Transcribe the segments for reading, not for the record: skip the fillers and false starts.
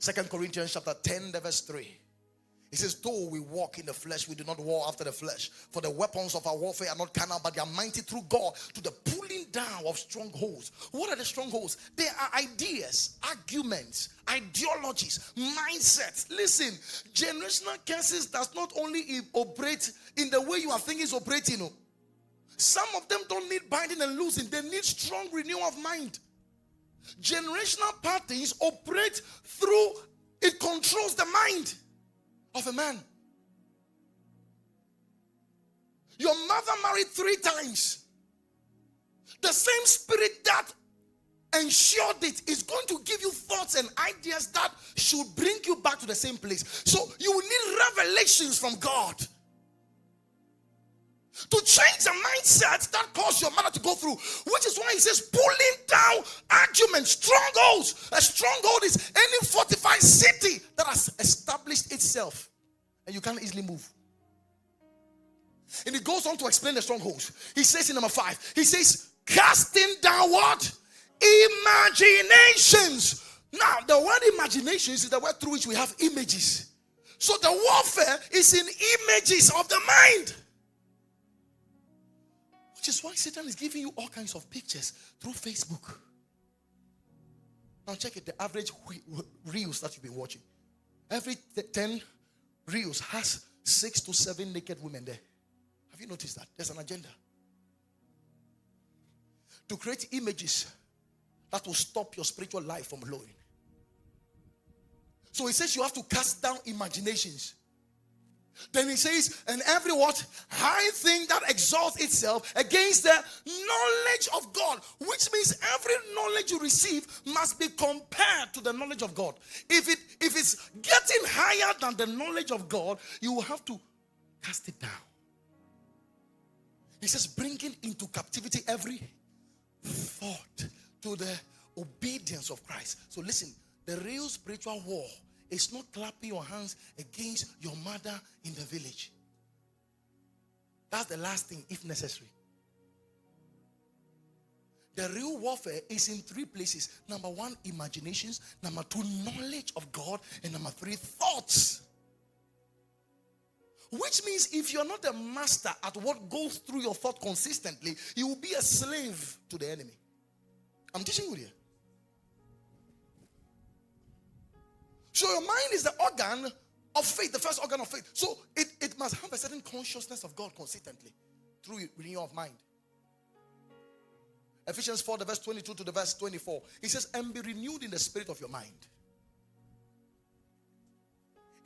2 Corinthians chapter 10, verse 3. It says, though we walk in the flesh, we do not war after the flesh. For the weapons of our warfare are not carnal, but they are mighty through God to the pulling down of strongholds. What are the strongholds? They are ideas, arguments, ideologies, mindsets. Listen, generational curses does not only operate in the way you are thinking is operating. Some of them don't need binding and loosing. They need strong renewal of mind. Generational patterns operate through, it controls the mind of a man. Your mother married 3 times. The same spirit that ensured it is going to give you thoughts and ideas that should bring you back to the same place. So you need revelations from God to change the mindset that caused your mother to go through. Which is why he says pulling down arguments, strongholds. A stronghold is any fortified city that has established itself and you can't easily move. And he goes on to explain the strongholds. He says in number 5, he says casting down what? Imaginations. Now the word imaginations is the word through which we have images. So the warfare is in images of the mind. Which is why Satan is giving you all kinds of pictures through Facebook. Now check it, the average reels that you've been watching. Every 10 reels has 6 to 7 naked women there. Have you noticed that? There's an agenda. To create images that will stop your spiritual life from flowing. So he says you have to cast down imaginations. Then he says, and every what? High thing that exalts itself against the knowledge of God. Which means every knowledge you receive must be compared to the knowledge of God. If it's getting higher than the knowledge of God, you will have to cast it down. He says, bringing into captivity every thought to the obedience of Christ. So listen, the real spiritual war is not clapping your hands against your mother in the village. That's the last thing, if necessary. The real warfare is in 3 places. Number 1, imaginations. Number 2, knowledge of God. And number 3, thoughts. Which means if you're not a master at what goes through your thought consistently, you will be a slave to the enemy. I'm teaching you here. So your mind is the organ of faith, the first organ of faith. So it must have a certain consciousness of God consistently through renewal of mind. Ephesians 4, the verse 22 to the verse 24. He says, and be renewed in the spirit of your mind.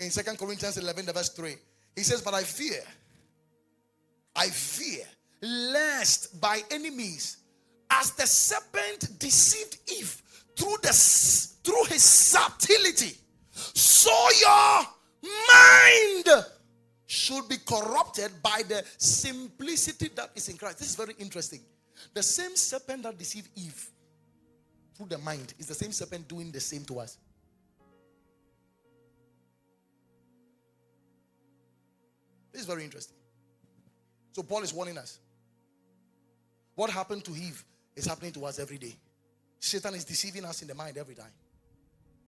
In 2 Corinthians 11, the verse 3, he says, but I fear, lest by any means, as the serpent deceived Eve through his subtlety, so your mind should be corrupted by the simplicity that is in Christ. This is very interesting. The same serpent that deceived Eve through the mind is the same serpent doing the same to us. This is very interesting. So Paul is warning us. What happened to Eve is happening to us every day. Satan is deceiving us in the mind every time.